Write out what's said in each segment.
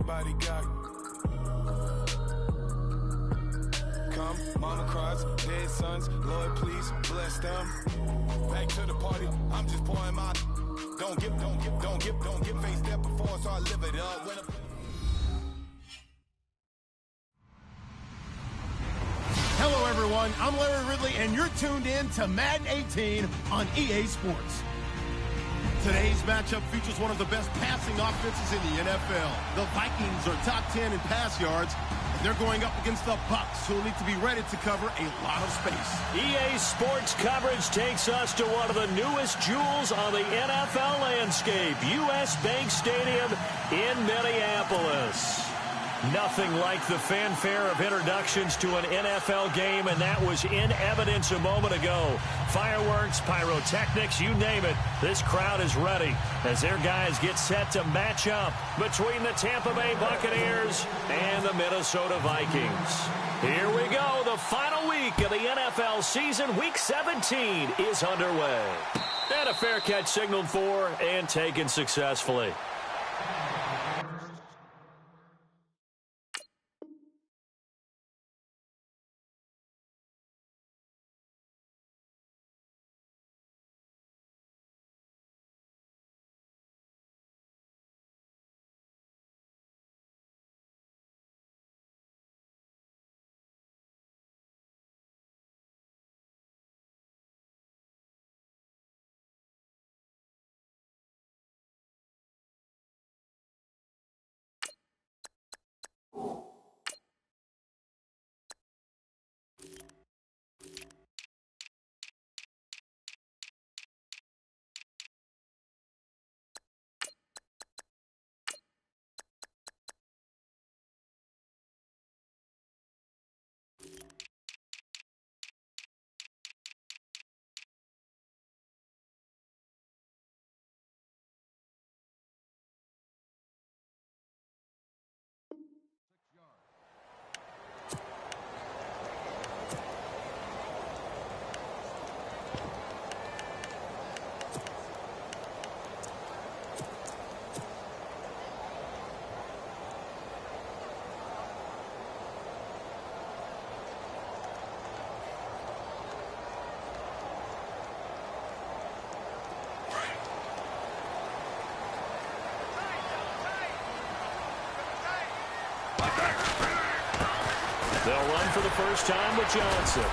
everybody got. Come, mama cries, dead sons, Lord please bless them. Back to the party, I'm just pouring my. Don't get faced up before, so I live it up. Hello, everyone. I'm Larry Ridley, and you're tuned in to Madden 18 on EA Sports. Today's matchup features one of the best passing offenses in the NFL. The Vikings are top 10 in pass yards, and they're going up against the Bucs, who will need to be ready to cover a lot of space. EA Sports coverage takes us to one of the newest jewels on the NFL landscape, US Bank Stadium in Minneapolis. Nothing like the fanfare of introductions to an NFL game, and that was in evidence a moment ago. Fireworks, pyrotechnics, you name it. This crowd is ready as their guys get set to match up between the Tampa Bay Buccaneers and the Minnesota Vikings. Here we go. The final week of the NFL season, Week 17, is underway. And a fair catch signaled for and taken successfully. They'll run for the first time with Johnson.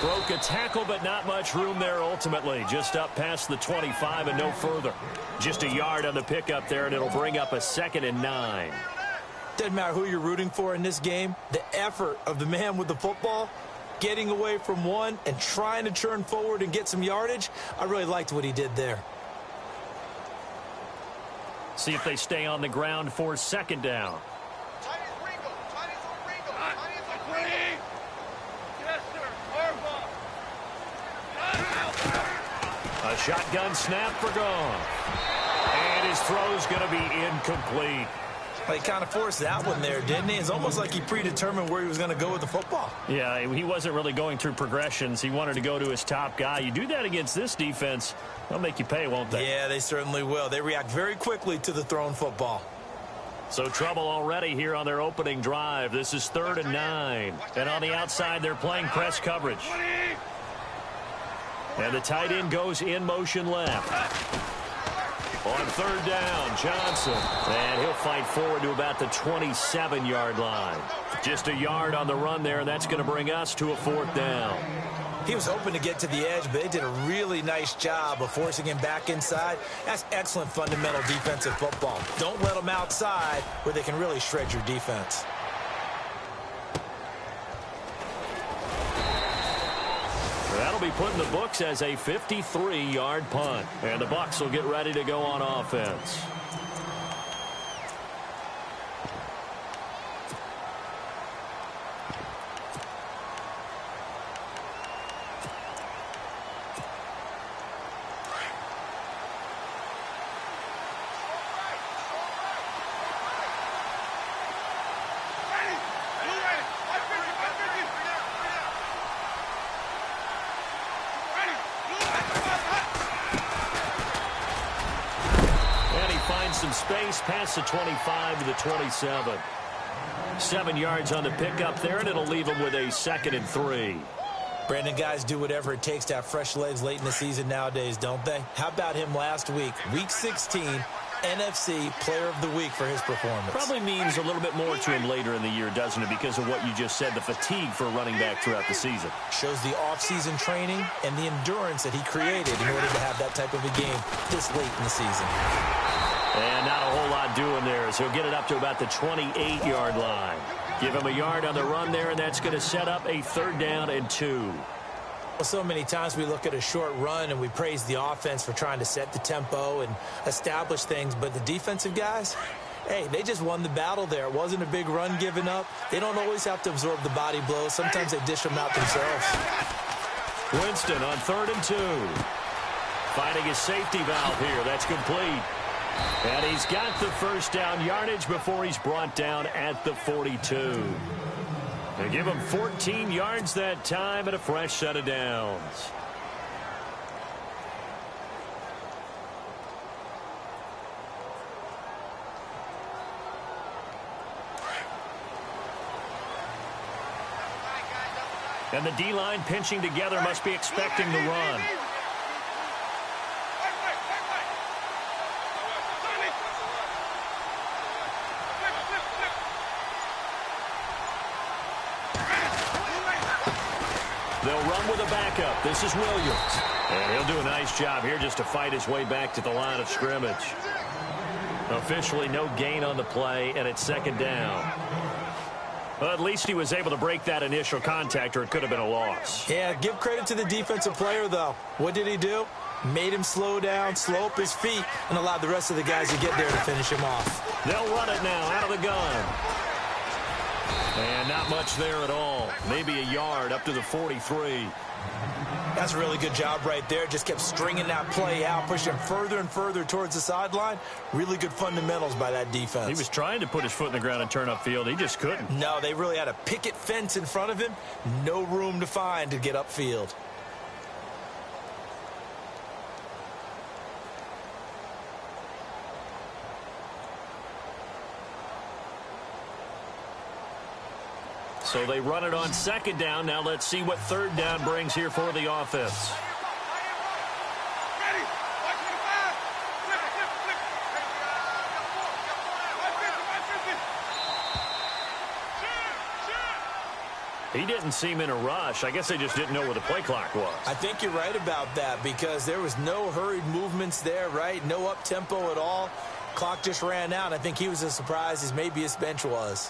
Broke a tackle, but not much room there ultimately. Just up past the 25 and no further. Just a yard on the pickup there, and it'll bring up a 2nd and 9. Doesn't matter who you're rooting for in this game. The effort of the man with the football, getting away from one and trying to turn forward and get some yardage, I really liked what he did there. See if they stay on the ground for 2nd down. A shotgun snap for gone. And his throw's going to be incomplete. Well, he kind of forced that one there, didn't he? It's almost like he predetermined where he was going to go with the football. Yeah, he wasn't really going through progressions. He wanted to go to his top guy. You do that against this defense, they'll make you pay, won't they? Yeah, they certainly will. They react very quickly to the thrown football. So trouble already here on their opening drive. This is 3rd and 9. And on the outside, they're playing press coverage. And the tight end goes in motion left. On 3rd down, Johnson. And he'll fight forward to about the 27-yard line. Just a yard on the run there, and that's going to bring us to a 4th down. He was hoping to get to the edge, but they did a really nice job of forcing him back inside. That's excellent fundamental defensive football. Don't let them outside where they can really shred your defense. That'll be put in the books as a 53-yard punt. And the Bucs will get ready to go on offense. space past the 25 to the 27. 7 yards on the pickup there, and it'll leave him with a 2nd and 3. Brandon, guys do whatever it takes to have fresh legs late in the season nowadays, don't they? How about him last week? Week 16, NFC Player of the Week for his performance. Probably means a little bit more to him later in the year, doesn't it, because of what you just said, the fatigue for a running back throughout the season. Shows the off-season training and the endurance that he created in order to have that type of a game this late in the season. And not a whole lot doing there, so he'll get it up to about the 28-yard line. Give him a yard on the run there, and that's going to set up a 3rd down and 2. Well, so many times we look at a short run and we praise the offense for trying to set the tempo and establish things, but the defensive guys, hey, they just won the battle there. It wasn't a big run given up. They don't always have to absorb the body blows. Sometimes they dish them out themselves. Winston on 3rd and 2. Finding his safety valve here. That's complete. And he's got the 1st down yardage before he's brought down at the 42. They give him 14 yards that time and a fresh set of downs. And the D-line pinching together, must be expecting the run. They'll run with a backup. This is Williams. And he'll do a nice job here just to fight his way back to the line of scrimmage. Officially no gain on the play, and it's 2nd down. Well, at least he was able to break that initial contact, or it could have been a loss. Yeah, give credit to the defensive player, though. What did he do? Made him slow down, slow up his feet, and allowed the rest of the guys to get there to finish him off. They'll run it now out of the gun. And not much there at all. Maybe a yard up to the 43. That's a really good job right there. Just kept stringing that play out, pushing him further and further towards the sideline. Really good fundamentals by that defense. He was trying to put his foot in the ground and turn upfield. He just couldn't. No, they really had a picket fence in front of him. No room to find to get upfield. So they run it on 2nd down. Now let's see what 3rd down brings here for the offense. He didn't seem in a rush. I guess they just didn't know where the play clock was. I think you're right about that because there was no hurried movements there, right? No up-tempo at all. Clock just ran out. I think he was as surprised as maybe his bench was.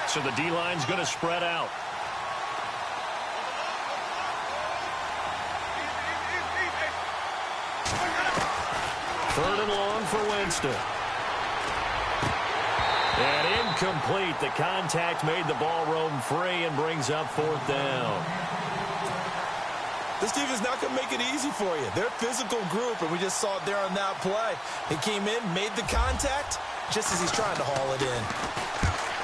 So the D-line's going to spread out. Third and long for Winston. And incomplete. The contact made the ball roam free and brings up 4th down. This team is not going to make it easy for you. They're a physical group, and we just saw it there on that play. He came in, made the contact, just as he's trying to haul it in.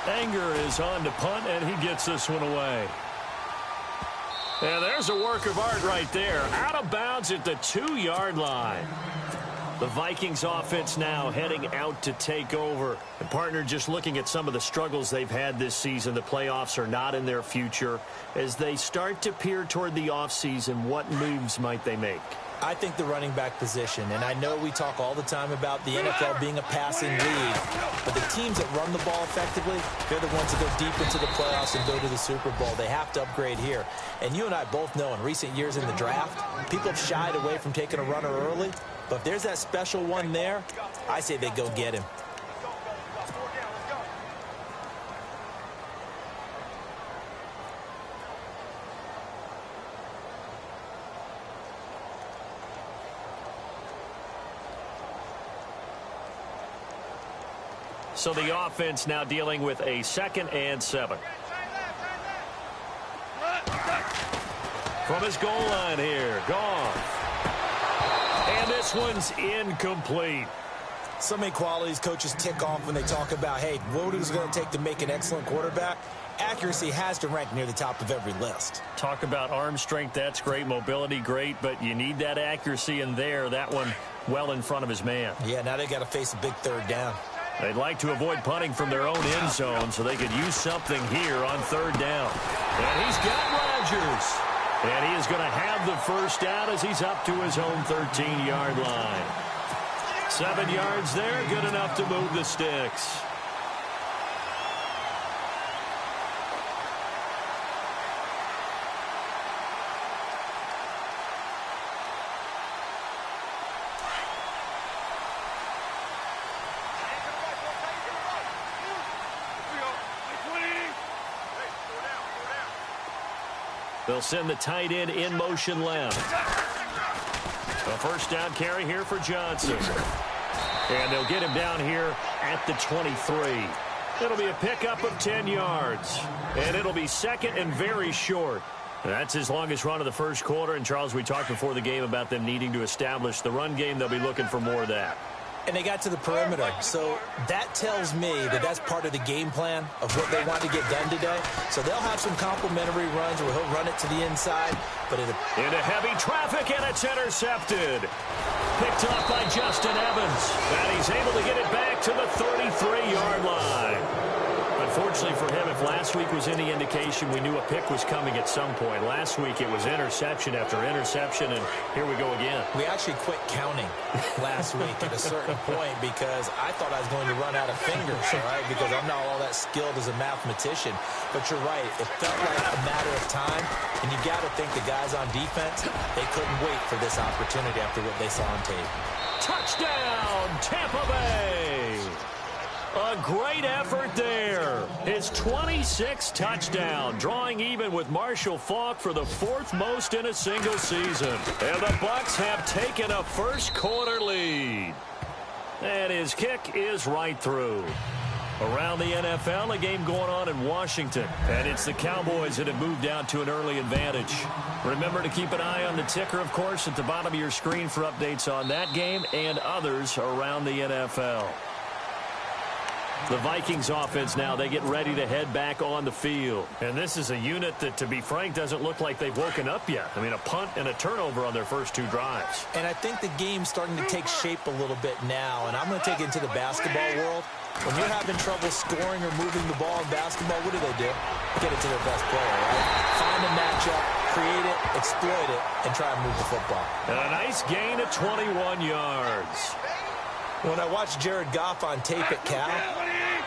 Anger is on to punt, and he gets this one away. And there's a work of art right there. Out of bounds at the 2-yard line. The Vikings offense now heading out to take over. And partner, just looking at some of the struggles they've had this season, the playoffs are not in their future. As they start to peer toward the offseason, what moves might they make? I think the running back position, and I know we talk all the time about the NFL being a passing league, but the teams that run the ball effectively, they're the ones that go deep into the playoffs and go to the Super Bowl. They have to upgrade here. And you and I both know in recent years in the draft, people have shied away from taking a runner early, but if there's that special one there, I say they go get him. So the offense now dealing with a 2nd and 7. From his goal line here, Goff. And this one's incomplete. So many qualities coaches tick off when they talk about, hey, what is it going to take to make an excellent quarterback? accuracy has to rank near the top of every list. Talk about arm strength, that's great. Mobility, great, but you need that accuracy in there. That one well in front of his man. Yeah, now they got to face a big third down. They'd like to avoid punting from their own end zone so they could use something here on third down. And he's got Rodgers. And he is going to have the first down as he's up to his own 13-yard line. 7 yards there, good enough to move the sticks. They'll send the tight end in motion left. A first down carry here for Johnson. And they'll get him down here at the 23. It'll be a pickup of 10 yards. And it'll be second and very short. That's his longest run of the first quarter. And, Charles, we talked before the game about them needing to establish the run game. They'll be looking for more of that. And they got to the perimeter. So that tells me that that's part of the game plan of what they want to get done today. So they'll have some complimentary runs where he'll run it to the inside. But into heavy traffic, and it's intercepted. Picked off by Justin Evans. And he's able to get it back to the 33-yard line. Unfortunately for him, if last week was any indication, we knew a pick was coming at some point. Last week it was interception after interception, and here we go again. We actually quit counting last week at a certain point because I thought I was going to run out of fingers, all right, because I'm not all that skilled as a mathematician. But you're right. It felt like a matter of time, and you got to think the guys on defense, they couldn't wait for this opportunity after what they saw on tape. Touchdown, Tampa Bay! A great effort there. His 26th touchdown, drawing even with Marshall Faulk for the 4th most in a single season. And the Bucs have taken a first quarter lead. And his kick is right through. Around the NFL, a game going on in Washington. And it's the Cowboys that have moved out to an early advantage. Remember to keep an eye on the ticker, of course, at the bottom of your screen for updates on that game and others around the NFL. The Vikings offense now, they get ready to head back on the field. And this is a unit that, to be frank, doesn't look like they've woken up yet. I mean, a punt and a turnover on their first 2 drives. And I think the game's starting to take shape a little bit now. And I'm going to take it into the basketball world. When you're having trouble scoring or moving the ball in basketball, what do? Get it to their best player, right? Find a matchup, create it, exploit it, and try and move the football. And a nice gain of 21 yards. When I watched Jared Goff on tape at Cal,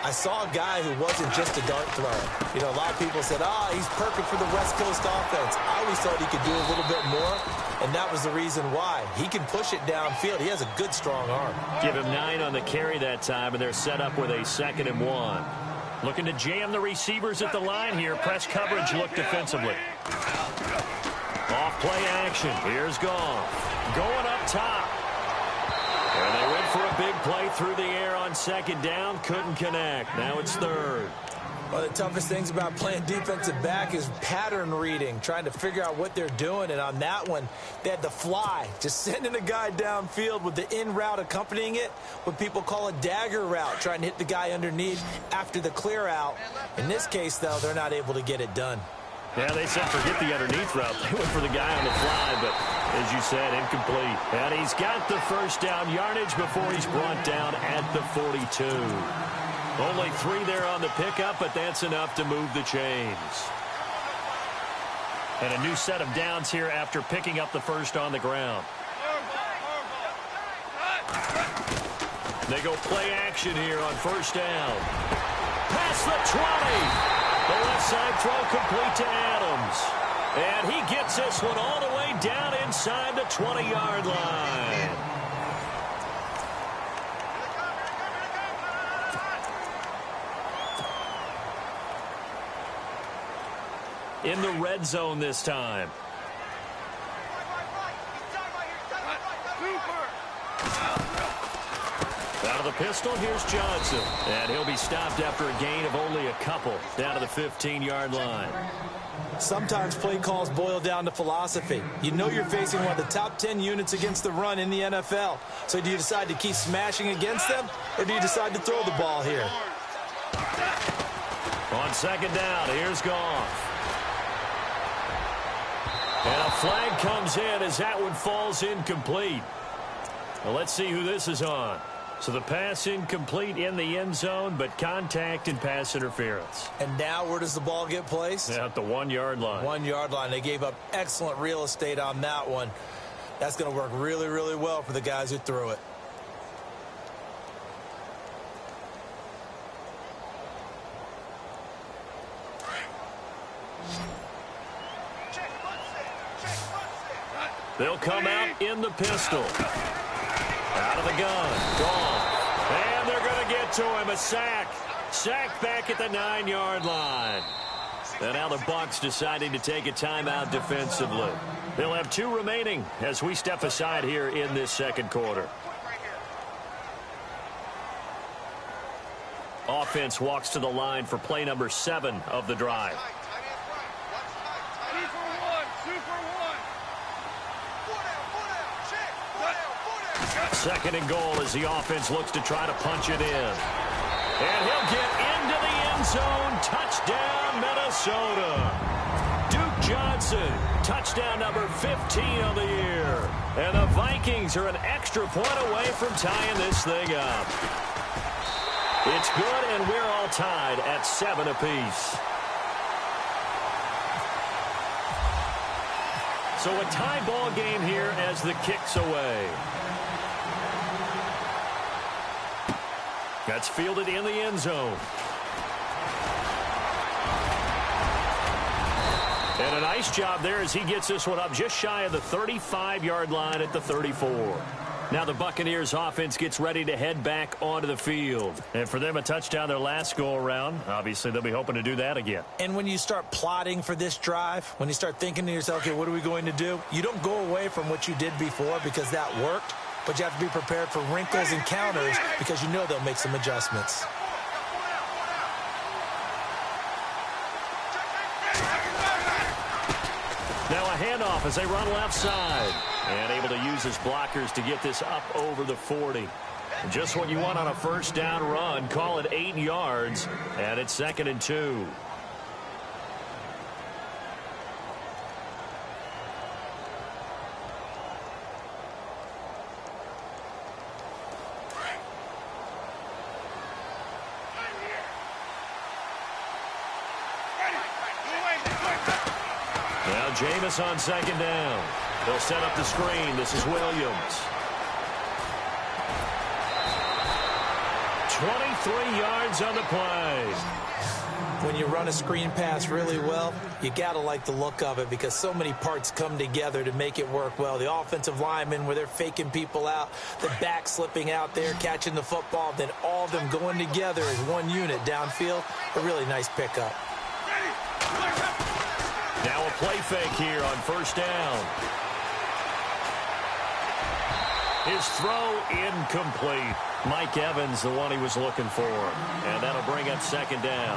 I saw a guy who wasn't just a dart thrower. You know, a lot of people said, he's perfect for the West Coast offense. I always thought he could do a little bit more, and that was the reason why. He can push it downfield. He has a good, strong arm. Give him 9 on the carry that time, and they're set up with a 2nd and 1. Looking to jam the receivers at the line here. Press coverage look defensively. Off play action. Here's Goff. Going up top. And they went for a big play through the air on 2nd down. Couldn't connect. Now it's 3rd. One of the toughest things about playing defensive back is pattern reading, trying to figure out what they're doing. And on that one, they had the fly, just sending a guy downfield with the in route accompanying it, what people call a dagger route, trying to hit the guy underneath after the clear out. In this case, though, they're not able to get it done. Yeah, they said forget the underneath route. They went for the guy on the fly, but as you said, incomplete. And he's got the first down yardage before he's brought down at the 42. Only 3 there on the pickup, but that's enough to move the chains. And a new set of downs here after picking up the first on the ground. They go play action here on first down. Past the 20. The left side throw complete to Adams. And he gets this one all the way down inside the 20-yard line. In the red zone this time. Out of the pistol, here's Johnson. And he'll be stopped after a gain of only a couple down to the 15-yard line. Sometimes play calls boil down to philosophy. You know you're facing one of the top 10 units against the run in the NFL. So do you decide to keep smashing against them, or do you decide to throw the ball here? On second down, here's Goff. And a flag comes in as that one falls incomplete. Well, let's see who this is on. So the pass incomplete in the end zone, but contact and pass interference. And now where does the ball get placed? At the 1-yard line. 1-yard line. They gave up excellent real estate on that one. That's going to work really, really well for the guys who threw it. They'll come out in the pistol. Out of the gun. Gone. And they're going to get to him. A sack. Sack back at the 9-yard line. And now the Bucs deciding to take a timeout defensively. They'll have 2 remaining as we step aside here in this second quarter. Offense walks to the line for play number 7 of the drive. Second and goal as the offense looks to try to punch it in. And he'll get into the end zone. Touchdown, Minnesota. Duke Johnson, touchdown number 15 on the year. And the Vikings are an extra point away from tying this thing up. It's good, and we're all tied at 7 apiece. So a tie ball game here as the kick's away. That's fielded in the end zone. And a nice job there as he gets this one up just shy of the 35-yard line at the 34. Now the Buccaneers offense gets ready to head back onto the field. And for them, a touchdown their last go-around. Obviously, they'll be hoping to do that again. And when you start plotting for this drive, when you start thinking to yourself, okay, what are we going to do? You don't go away from what you did before because that worked. But you have to be prepared for wrinkles and counters because you know they'll make some adjustments. Now a handoff as they run left side. And able to use his blockers to get this up over the 40. And just what you want on a first down run. Call it 8 yards. And it's 2nd and 2. Jameis on second down. They'll set up the screen. This is Williams. 23 yards on the play. When you run a screen pass really well, you got to like the look of it because so many parts come together to make it work well. The offensive linemen where they're faking people out, the back slipping out there, catching the football, then all of them going together as one unit downfield. A really nice pickup. Now a play fake here on first down. His throw incomplete. Mike Evans, the one he was looking for. And that'll bring up second down.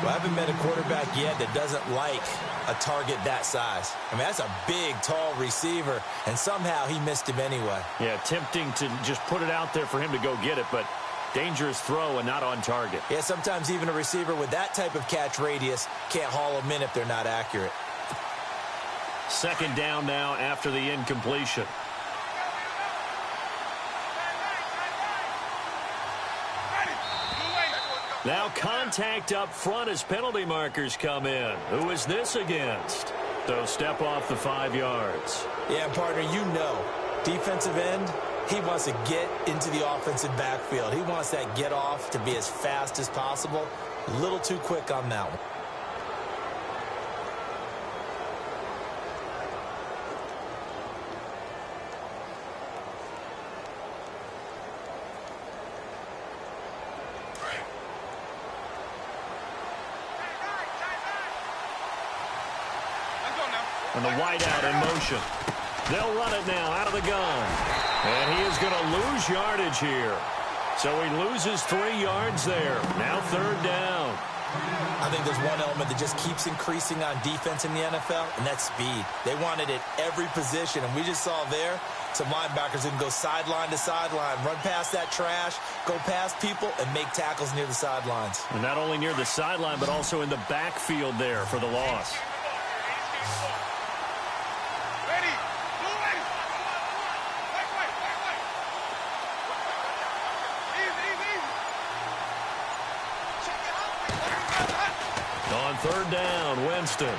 Well, I haven't met a quarterback yet that doesn't like a target that size. I mean, that's a big, tall receiver, and somehow he missed him anyway. Yeah, tempting to just put it out there for him to go get it, but dangerous throw and not on target. Yeah, sometimes even a receiver with that type of catch radius can't haul them in if they're not accurate. Second down now after the incompletion. Now contact up front as penalty markers come in. Who is this against? So step off the 5 yards. Yeah, partner, you know, defensive end, he wants to get into the offensive backfield. He wants that get off to be as fast as possible. A little too quick on that one. And the wideout in motion. They'll run it now out of the gun. And he is going to lose yardage here. So he loses 3 yards there. Now third down. I think there's one element that just keeps increasing on defense in the NFL, and that's speed. They want it at every position, and we just saw there, Some linebackers who can go sideline to sideline, run past that trash, go past people, and make tackles near the sidelines. And not only near the sideline, but also in the backfield there for the loss. On third down, Winston.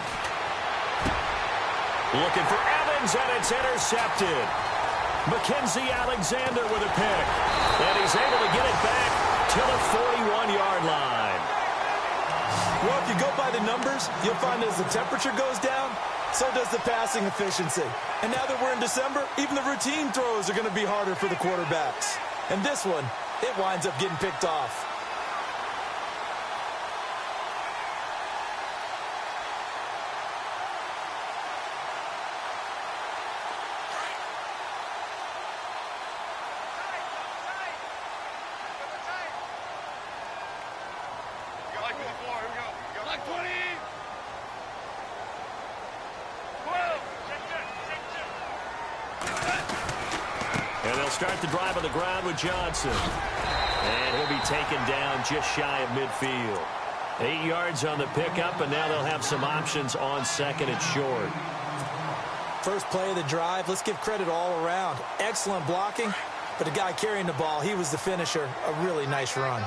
Looking for Evans, and it's intercepted. Mackenzie Alexander with a pick. And he's able to get it back to the 41-yard line. Well, if you go by the numbers, you'll find that as the temperature goes down, so does the passing efficiency. And now that we're in December, even the routine throws are going to be harder for the quarterbacks. And this one, it winds up getting picked off. Start the drive on the ground with Johnson. And he'll be taken down just shy of midfield. 8 yards on the pickup, and now they'll have some options on second and short. First play of the drive, let's give credit all around. Excellent blocking, but the guy carrying the ball, he was the finisher. A really nice run.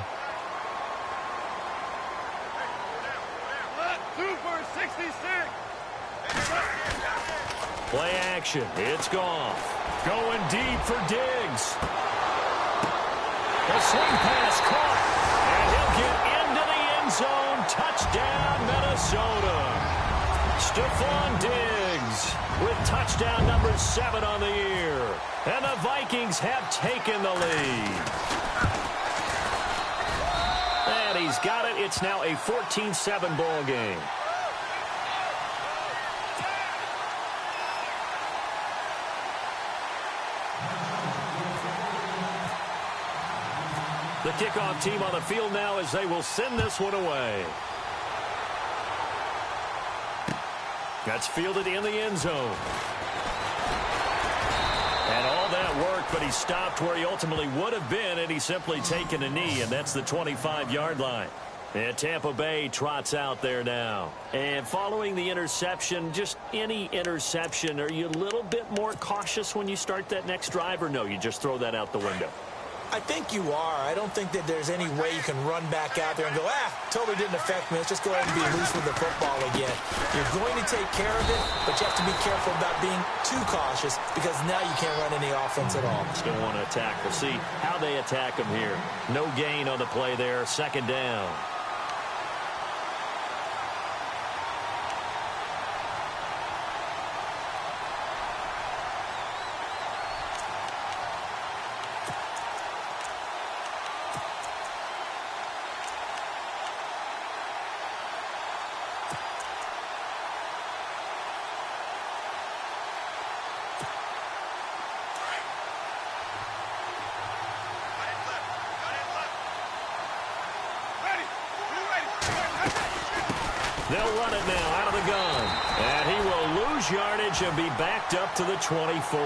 Play action. It's Goff. Going deep for Diggs. The swing pass caught. And he'll get into the end zone. Touchdown, Minnesota. Stephon Diggs with touchdown number 7 on the year. And the Vikings have taken the lead. And he's got it. It's now a 14-7 ball game. The kickoff team on the field now as they will send this one away. That's fielded in the end zone. And all that work, but he stopped where he ultimately would have been, and he's simply taken a knee, and that's the 25-yard line. And Tampa Bay trots out there now. And following the interception, just any interception, are you a little bit more cautious when you start that next drive, or no, you just throw that out the window? I think you are. I don't think that there's any way you can run back out there and go, totally didn't affect me. Let's just go ahead and be loose with the football again. You're going to take care of it, but you have to be careful about being too cautious because now you can't run any offense at all. Still want to attack. We'll see how they attack him here. No gain on the play there. Second down. They'll run it now out of the gun. And he will lose yardage and be backed up to the 24.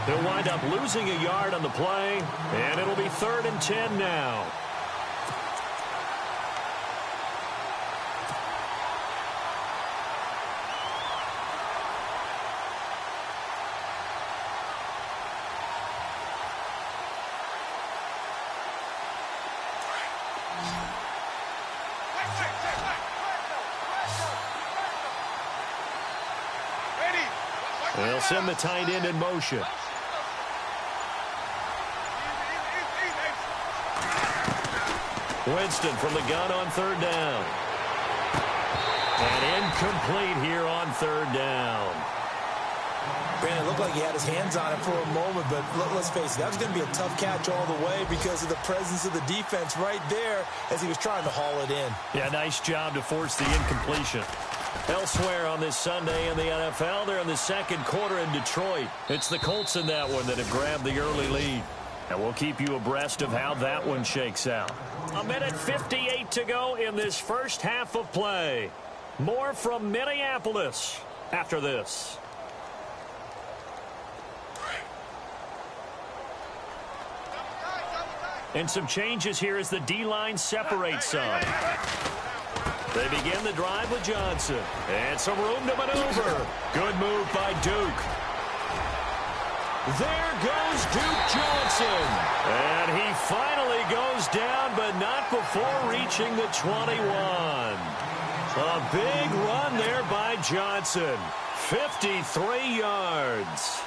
They'll wind up losing a yard on the play, and it'll be 3rd and 10 now. They'll send the tight end in motion. Winston from the gun on 3rd down. And incomplete here on 3rd down. Brandon, it looked like he had his hands on it for a moment, but let's face it, that was going to be a tough catch all the way because of the presence of the defense right there as he was trying to haul it in. Yeah, nice job to force the incompletion. Elsewhere on this Sunday in the NFL, they're in the second quarter in Detroit. It's the Colts in that one that have grabbed the early lead. And we'll keep you abreast of how that one shakes out. 1:58 to go in this first half of play. More from Minneapolis after this. And some changes here as the D-line separates some. They begin the drive with Johnson. And some room to maneuver. Good move by Duke. There goes Duke Johnson. And he finally goes down, but not before reaching the 21. A big run there by Johnson. 53 yards.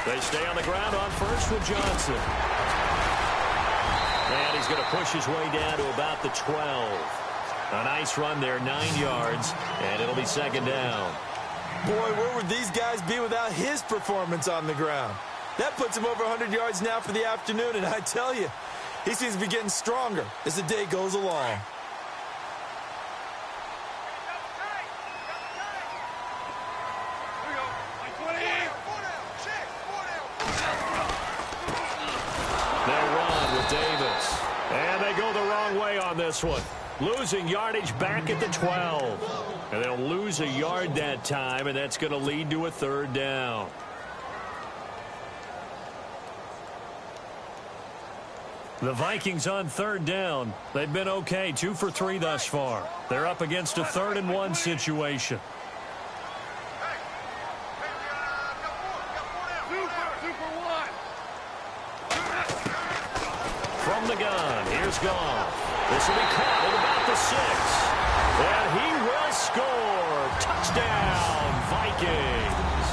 They stay on the ground on first with Johnson. And he's going to push his way down to about the 12. A nice run there, 9 yards, and it'll be second down. Boy, where would these guys be without his performance on the ground? That puts him over 100 yards now for the afternoon, and I tell you, he seems to be getting stronger as the day goes along. Davis. And they go the wrong way on this one. Losing yardage back at the 12. And they'll lose a yard that time, and that's going to lead to a third down. The Vikings on third down. They've been okay, 2 for 3 thus far. They're up against a 3rd and 1 situation. From the gun, here's Goff. This will be caught at about the 6. And he will score. Touchdown, Vikings.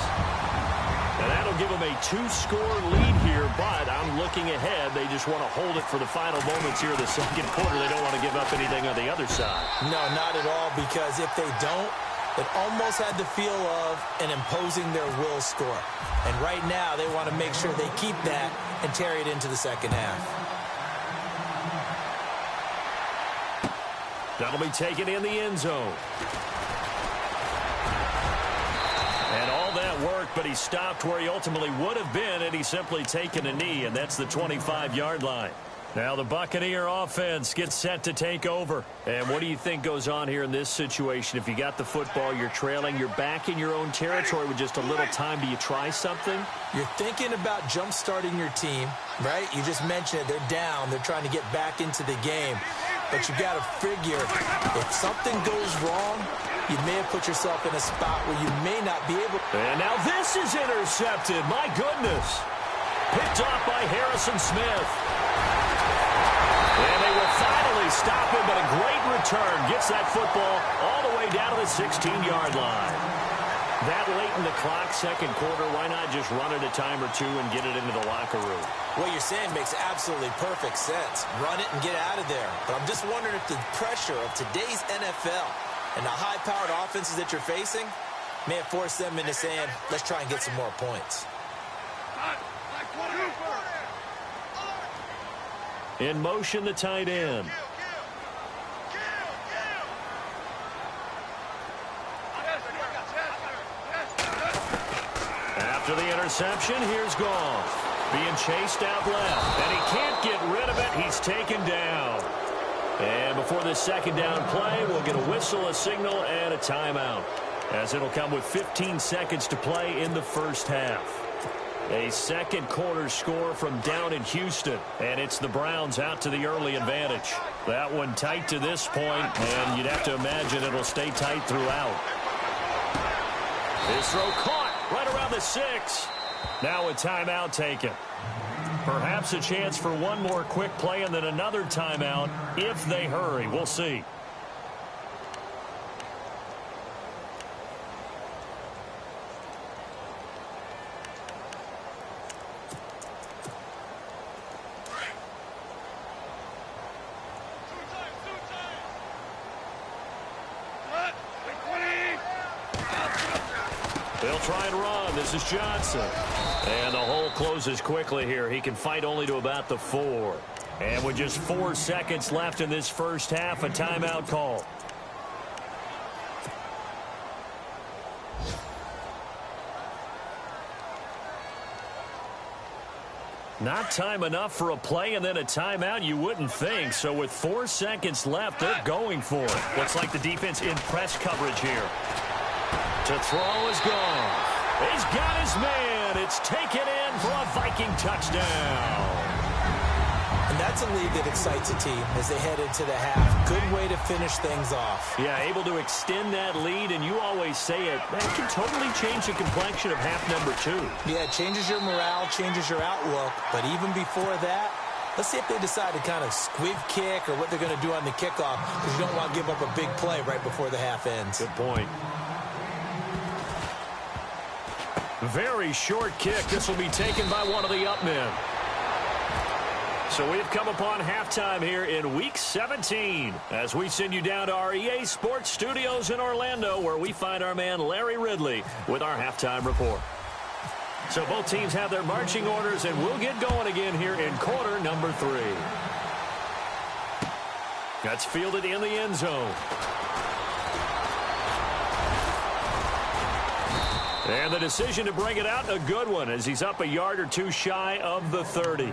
And that'll give them a 2-score lead here, but I'm looking ahead. They just want to hold it for the final moments here of the second quarter. They don't want to give up anything on the other side. No, not at all, because if they don't, it almost had the feel of an imposing their will score. And right now, they want to make sure they keep that and carry it into the second half. That'll be taken in the end zone. And all that worked, but he stopped where he ultimately would have been had he simply taken a knee, and that's the 25-yard line. Now the Buccaneer offense gets set to take over. And what do you think goes on here in this situation? If you got the football, you're trailing, you're back in your own territory with just a little time. Do you try something? You're thinking about jump-starting your team, right? You just mentioned it. They're down. They're trying to get back into the game. But you got to figure, if something goes wrong, you may have put yourself in a spot where you may not be able. And now this is intercepted. My goodness. Picked off by Harrison Smith. And they will finally stop him, but a great return. Gets that football all the way down to the 16-yard line. That late in the clock, second quarter, why not just run it a time or two and get it into the locker room? What you're saying makes absolutely perfect sense. Run it and get out of there. But I'm just wondering if the pressure of today's NFL and the high-powered offenses that you're facing may have forced them into saying, let's try and get some more points. In motion, the tight end. After the interception, here's Goff. Being chased out left. And he can't get rid of it. He's taken down. And before this second down play, we'll get a whistle, a signal, and a timeout, as it'll come with 15 seconds to play in the first half. A second quarter score from down in Houston, and it's the Browns out to the early advantage. That one tight to this point, and you'd have to imagine it'll stay tight throughout. This throw caught right around the 6. Now a timeout taken. Perhaps a chance for one more quick play and then another timeout if they hurry. We'll see. They'll try and run. This is Johnson. And the hole closes quickly here. He can fight only to about the 4. And with just 4 seconds left in this first half, a timeout call. Not time enough for a play and then a timeout, you wouldn't think. So with 4 seconds left, they're going for it. Looks like the defense in press coverage here. To throw is gone. He's got his man. It's taken in for a Viking touchdown. And that's a lead that excites a team as they head into the half. Good way to finish things off. Yeah, able to extend that lead, and you always say it, that can totally change the complexion of half number 2. Yeah, it changes your morale, changes your outlook. But even before that, let's see if they decide to kind of squib kick or what they're going to do on the kickoff, because you don't want to give up a big play right before the half ends. Good point. Very short kick. This will be taken by one of the up men. So we've come upon halftime here in Week 17 as we send you down to our EA Sports Studios in Orlando, where we find our man Larry Ridley with our halftime report. So both teams have their marching orders, and we'll get going again here in quarter number 3. That's fielded in the end zone. And the decision to bring it out, a good one, as he's up a yard or two shy of the 30.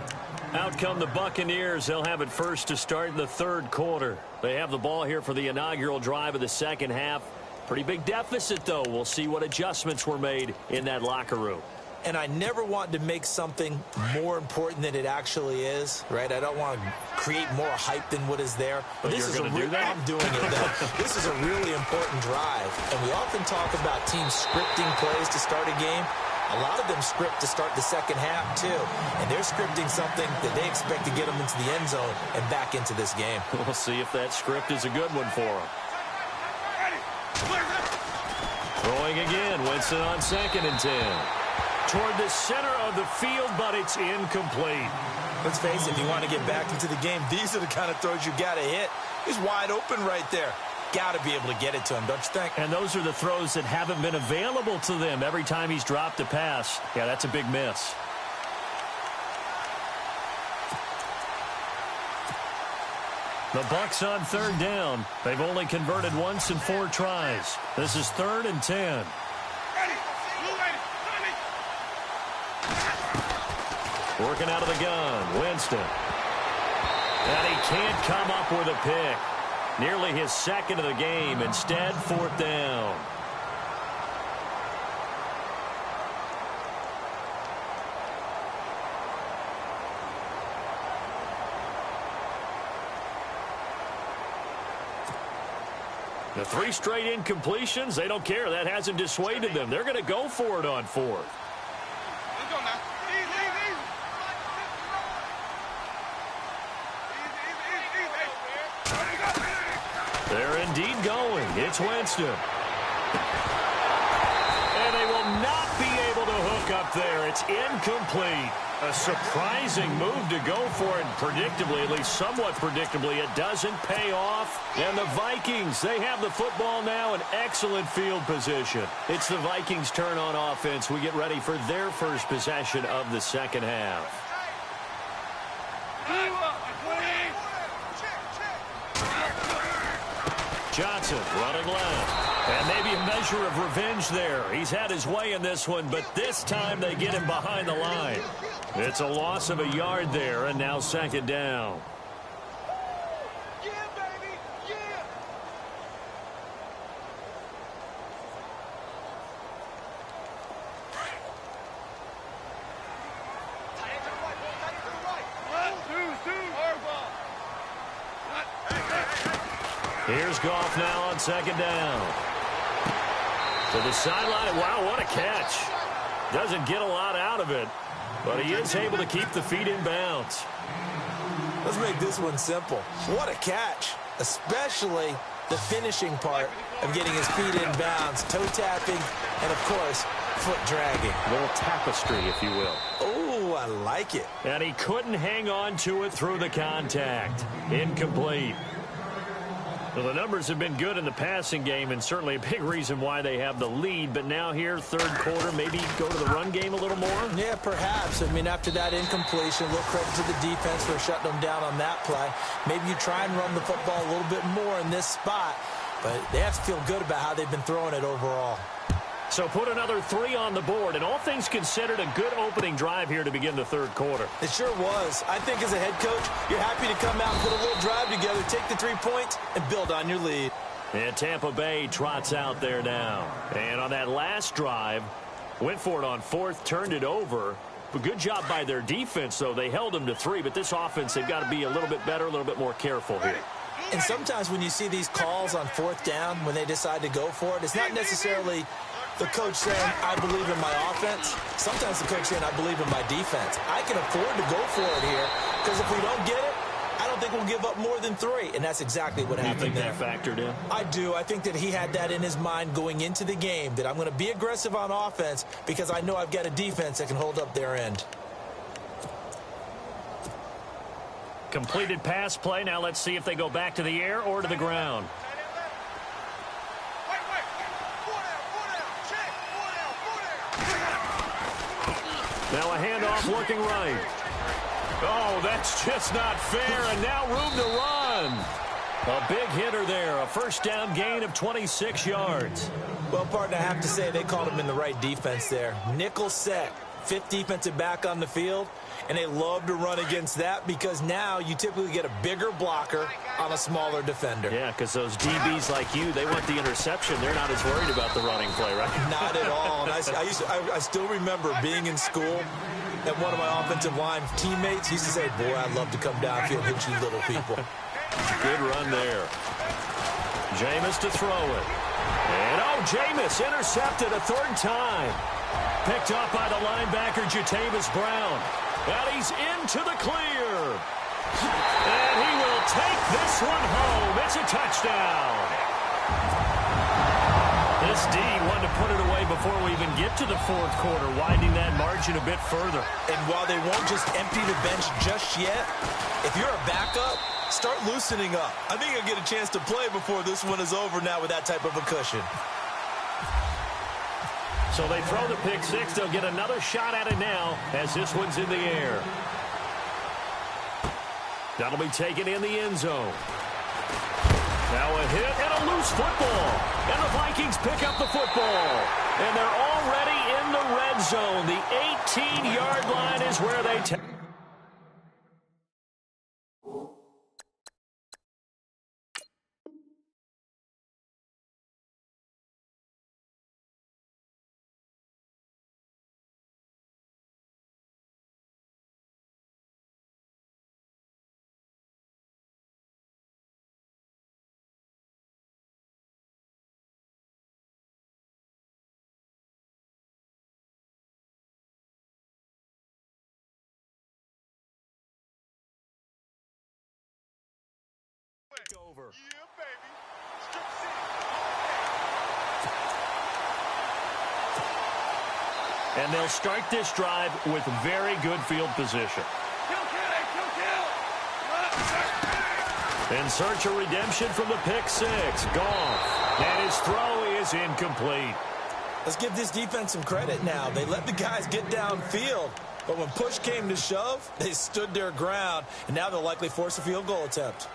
Out come the Buccaneers. They'll have it first to start in the third quarter. They have the ball here for the inaugural drive of the second half. Pretty big deficit, though. We'll see what adjustments were made in that locker room. And I never want to make something more important than it actually is, right? I don't want to create more hype than what is there. But this you're is going to do that? I'm doing it, though. This is a really important drive. And we often talk about teams scripting plays to start a game. A lot of them script to start the second half, too. And they're scripting something that they expect to get them into the end zone and back into this game. We'll see if that script is a good one for them. Throwing again. Winston on 2nd and 10. Toward the center of the field, but it's incomplete. Let's face it, if you want to get back into the game, these are the kind of throws you got to hit. He's wide open right there. Got to be able to get it to him, don't you think? And those are the throws that haven't been available to them every time he's dropped a pass. Yeah, that's a big miss. The Bucs on 3rd down. They've only converted once in 4 tries. This is 3rd and 10. Working out of the gun, Winston. And he can't come up with a pick. Nearly his 2nd of the game. Instead, 4th down. The 3 straight incompletions, they don't care. That hasn't dissuaded them. They're going to go for it on 4th. Let's go now. They're indeed going. It's Winston. And they will not be able to hook up there. It's incomplete. A surprising move to go for it. Predictably, at least somewhat predictably, it doesn't pay off. And the Vikings, they have the football now in excellent field position. It's the Vikings' turn on offense. We get ready for their first possession of the second half. Johnson running left. And maybe a measure of revenge there. He's had his way in this one, but this time they get him behind the line. It's a loss of a yard there, and now 2nd down. Yeah, baby, yeah. Here's Goff now on 2nd down. To the sideline. Wow, what a catch. Doesn't get a lot out of it, but he is able to keep the feet in bounds. Let's make this one simple. What a catch, especially the finishing part of getting his feet in bounds, toe tapping, and, of course, foot dragging. A little tapestry, if you will. Oh, I like it. And he couldn't hang on to it through the contact. Incomplete. Well, the numbers have been good in the passing game, and certainly a big reason why they have the lead. But now here, 3rd quarter, maybe go to the run game a little more? Yeah, perhaps. I mean, after that incompletion, a little credit to the defense for shutting them down on that play. Maybe you try and run the football a little bit more in this spot, but they have to feel good about how they've been throwing it overall. So put another 3 on the board, and all things considered, a good opening drive here to begin the third quarter. It sure was. I think as a head coach, you're happy to come out and put a little drive together, take the 3 points, and build on your lead. And Tampa Bay trots out there now. And on that last drive, went for it on 4th, turned it over. But good job by their defense, though. They held them to 3, but this offense, they've got to be a little bit better, a little bit more careful here. And sometimes when you see these calls on 4th down, when they decide to go for it, it's not necessarily the coach saying, I believe in my offense. Sometimes the coach saying, I believe in my defense. I can afford to go for it here, because if we don't get it, I don't think we'll give up more than 3. And that's exactly what happened there. You think that factored in? I do. I think that he had that in his mind going into the game, that I'm going to be aggressive on offense because I know I've got a defense that can hold up their end. Completed pass play. Now let's see if they go back to the air or to the ground. Now a handoff looking right. Oh, that's just not fair, and now room to run. A big hitter there, a first down gain of 26 yards. Well, partner, I have to say they called him in the right defense there. Nickel set, 5th defensive back on the field, and they love to run against that because now you typically get a bigger blocker on a smaller defender. Yeah, because those DBs like you, they want the interception. They're not as worried about the running play, right? Not at all. And I still remember being in school, and one of my offensive line teammates used to say, boy, I'd love to come downfield and hit you little people. Good run there. Jameis to throw it. And, Jameis intercepted a 3rd time. Picked up by the linebacker, Jatavis Brown. And he's into the clear. And he will take this one home. It's a touchdown. This D wanted to put it away before we even get to the 4th quarter, widening that margin a bit further. And while they won't just empty the bench just yet, if you're a backup, start loosening up. I think you'll get a chance to play before this one is over now with that type of a cushion. So they throw the pick 6. They'll get another shot at it now as this one's in the air. That'll be taken in the end zone. Now a hit and a loose football. And the Vikings pick up the football. And they're already in the red zone. The 18-yard line is where they take. Over. Yeah, baby. Strip city. And they'll start this drive with very good field position. In search of redemption from the pick 6. Goff. And his throw is incomplete. Let's give this defense some credit now. They let the guys get downfield. But when push came to shove, they stood their ground. And now they'll likely force a field goal attempt.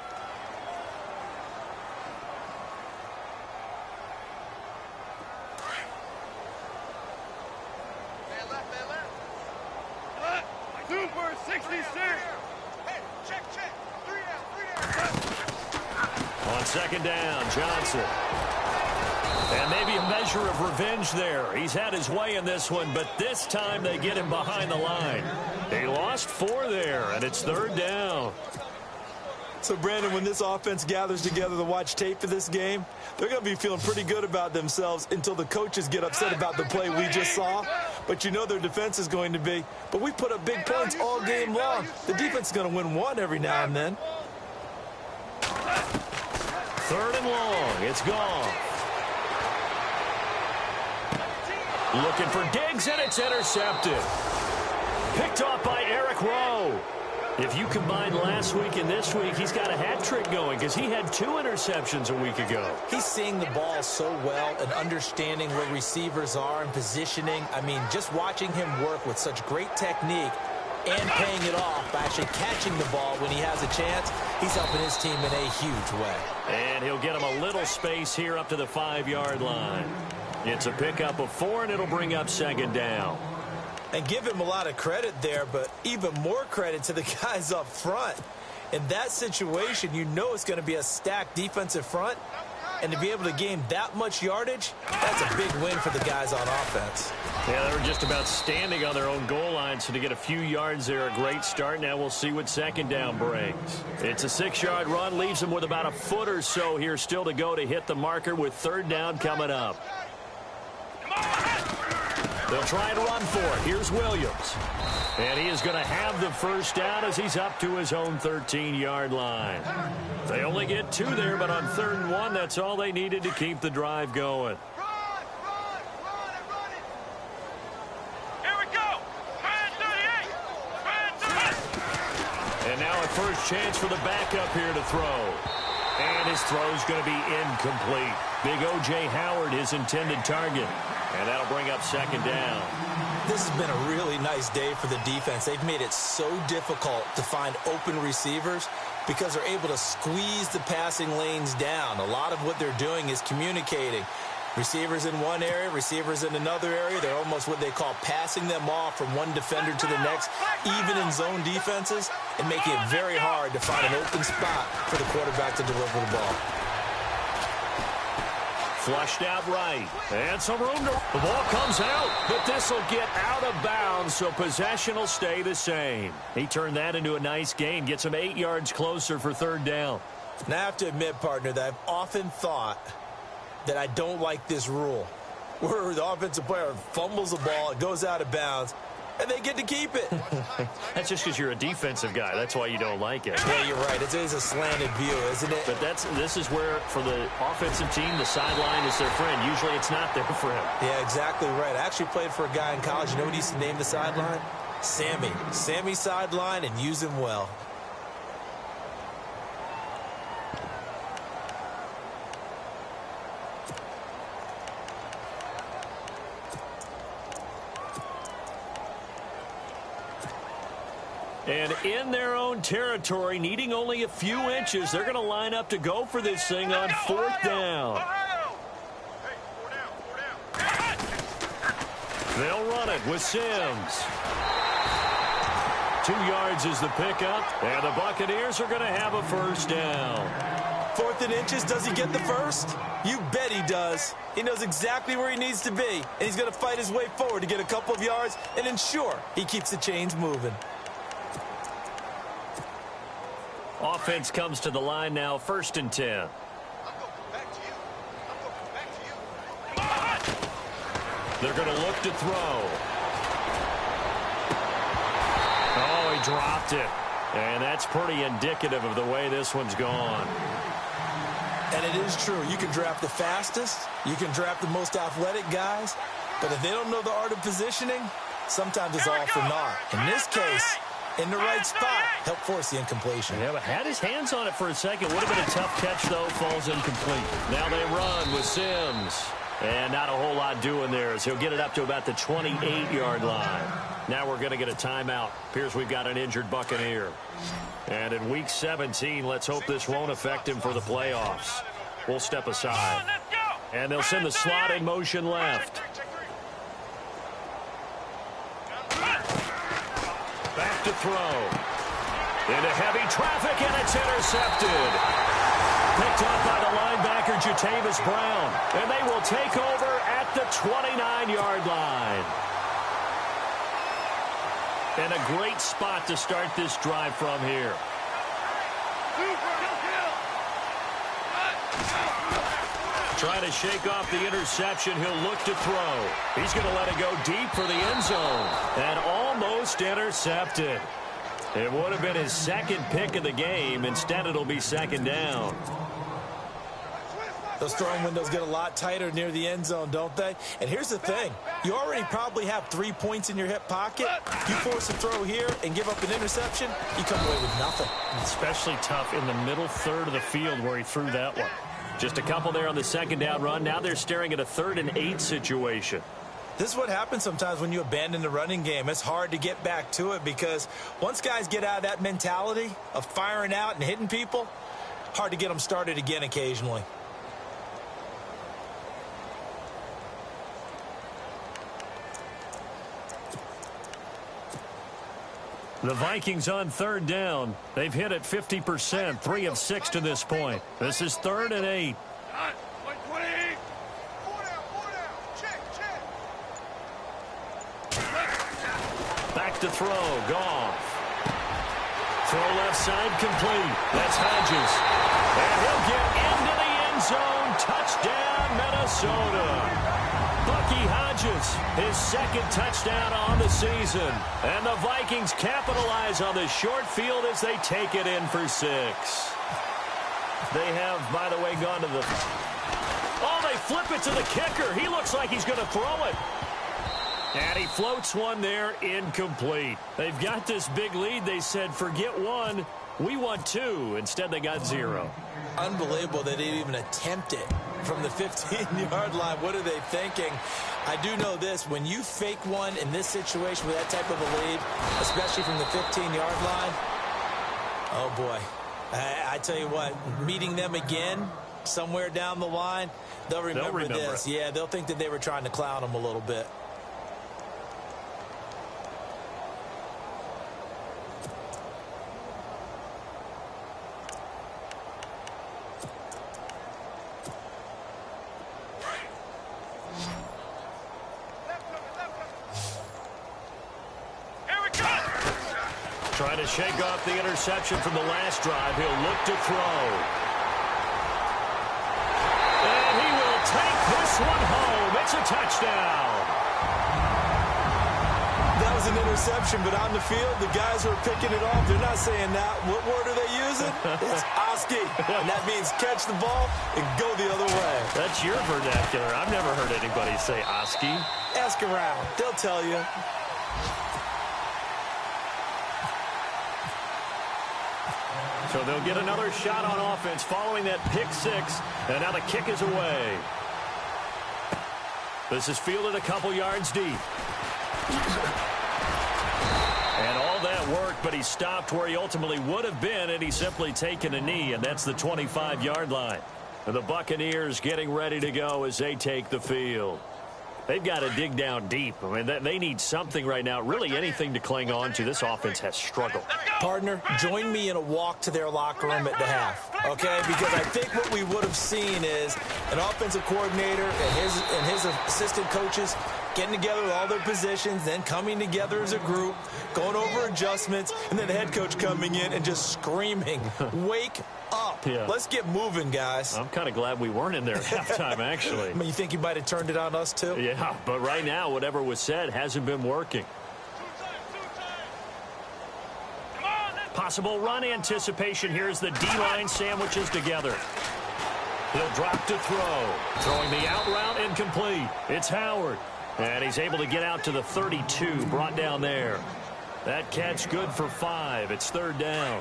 On 2nd down, Johnson. And maybe a measure of revenge there. He's had his way in this one, but this time they get him behind the line. They lost 4 there, and it's 3rd down. So, Brandon, when this offense gathers together to watch tape for this game, they're going to be feeling pretty good about themselves until the coaches get upset about the play we just saw. But you know their defense is going to be. But we put up big points all game long. The defense is going to win one every now and then. 3rd and long. It's gone. Looking for Diggs, and it's intercepted. Picked off by Eric Rowe. If you combine last week and this week, he's got a hat trick going because he had 2 interceptions a week ago. He's seeing the ball so well and understanding where receivers are and positioning. I mean, just watching him work with such great technique and paying it off by actually catching the ball when he has a chance, he's helping his team in a huge way. And he'll get him a little space here up to the 5-yard line. It's a pickup of 4, and it'll bring up second down. And give him a lot of credit there, but even more credit to the guys up front. In that situation, you know it's going to be a stacked defensive front. And to be able to gain that much yardage, that's a big win for the guys on offense. Yeah, they were just about standing on their own goal line, so to get a few yards there, a great start. Now we'll see what second down brings. It's a 6-yard run, leaves them with about a foot or so here still to go to hit the marker with third down coming up. They'll try and run for it. Here's Williams. And he is going to have the first down as he's up to his own 13-yard line. They only get 2 there, but on 3rd and 1, that's all they needed to keep the drive going. Here we go. Man 38. And now a first chance for the backup here to throw. And his throw's going to be incomplete. Big O.J. Howard, his intended target. And that'll bring up second down. This has been a really nice day for the defense. They've made it so difficult to find open receivers because they're able to squeeze the passing lanes down. A lot of what they're doing is communicating. Receivers in one area, receivers in another area. They're almost what they call passing them off from one defender to the next, even in zone defenses, and making it very hard to find an open spot for the quarterback to deliver the ball. Flushed out right. And some room to... The ball comes out, but this will get out of bounds, so possession will stay the same. He turned that into a nice gain, gets him 8 yards closer for third down. Now, I have to admit, partner, that I've often thought that I don't like this rule, where the offensive player fumbles the ball, it goes out of bounds, and they get to keep it. That's just because you're a defensive guy. That's why you don't like it. Yeah, you're right. It is a slanted view, isn't it? But this is where, for the offensive team, the sideline is their friend. Usually it's not there for him. Yeah, exactly right. I actually played for a guy in college. You know what he used to name the sideline? Sammy. Sammy sideline, and use him well. And in their own territory, needing only a few inches, they're going to line up to go for this thing on 4th down. They'll run it with Sims. 2 yards is the pickup, and the Buccaneers are going to have a first down. 4th and inches, does he get the first? You bet he does. He knows exactly where he needs to be, and he's going to fight his way forward to get a couple of yards and ensure he keeps the chains moving. Offense comes to the line now, 1st and 10. They're going to look to throw. Oh, he dropped it. And that's pretty indicative of the way this one's gone. And it is true. You can draft the fastest. You can draft the most athletic guys. But if they don't know the art of positioning, sometimes it's all for naught. In this case, in the right spot, help force the incompletion. Yeah, but had his hands on it for a second. Would have been a tough catch, though. Falls incomplete. Now they run with Sims. And not a whole lot doing there as he'll get it up to about the 28-yard line. Now we're going to get a timeout. Appears we've got an injured Buccaneer. And in Week 17, let's hope this won't affect him for the playoffs. We'll step aside. And they'll send the slot in motion left. Back to throw. Into heavy traffic, and it's intercepted. Picked up by the linebacker, Jatavis Brown. And they will take over at the 29-yard line. And a great spot to start this drive from here. Trying to shake off the interception. He'll look to throw. He's going to let it go deep for the end zone. And almost intercepted. It would have been his second pick of the game. Instead, it'll be second down. Those throwing windows get a lot tighter near the end zone, don't they? And here's the thing. You already probably have 3 points in your hip pocket. You force a throw here and give up an interception, you come away with nothing. Especially tough in the middle third of the field where he threw that one. Just a couple there on the second down run. Now they're staring at a 3rd and 8 situation. This is what happens sometimes when you abandon the running game. It's hard to get back to it because once guys get out of that mentality of firing out and hitting people, hard to get them started again occasionally. The Vikings on third down. They've hit it 50%, 3 of 6 to this point. This is 3rd and 8. Back to throw. Goff. Throw left side complete. That's Hodges. And he'll get into the end zone. Touchdown, Minnesota. Bucky Hodges, his 2nd touchdown on the season. And the Vikings capitalize on the short field as they take it in for 6. They have, by the way, gone to the... Oh, they flip it to the kicker. He looks like he's going to throw it. And he floats one there, incomplete. They've got this big lead. They said, forget 1, we want 2. Instead, they got 0. Unbelievable they didn't even attempt it from the 15-yard line. What are they thinking? I do know this. When you fake one in this situation with that type of a lead, especially from the 15-yard line, oh, boy. I tell you what, meeting them again somewhere down the line, they'll remember this. Yeah, they'll think that they were trying to clown them a little bit. Trying to shake off the interception from the last drive. He'll look to throw. And he will take this one home. It's a touchdown. That was an interception, but on the field, the guys who are picking it off, they're not saying that. What word are they using? It's Oski. And that means catch the ball and go the other way. That's your vernacular. I've never heard anybody say Oski. Ask around. They'll tell you. So they'll get another shot on offense following that pick 6, and now the kick is away. This is fielded a couple yards deep. And all that work, but he stopped where he ultimately would have been, and he's simply taken a knee, and that's the 25-yard line. And the Buccaneers getting ready to go as they take the field. They've got to dig down deep. I mean, they need something right now, really anything to cling on to. This offense has struggled. Partner, join me in a walk to their locker room at the half, okay? Because I think what we would have seen is an offensive coordinator and his assistant coaches getting together with all their positions, then coming together as a group, going over adjustments, and then the head coach coming in and just screaming, wake up. Yeah. Let's get moving, guys. I'm kind of glad we weren't in there at halftime, actually. I mean, you think you might have turned it on us, too? Yeah, but right now, whatever was said hasn't been working. Possible run anticipation. Here's the D-line sandwiches together. He'll drop to throw. Throwing the out route incomplete. It's Howard. And he's able to get out to the 32, brought down there. That catch good for 5. It's 3rd down.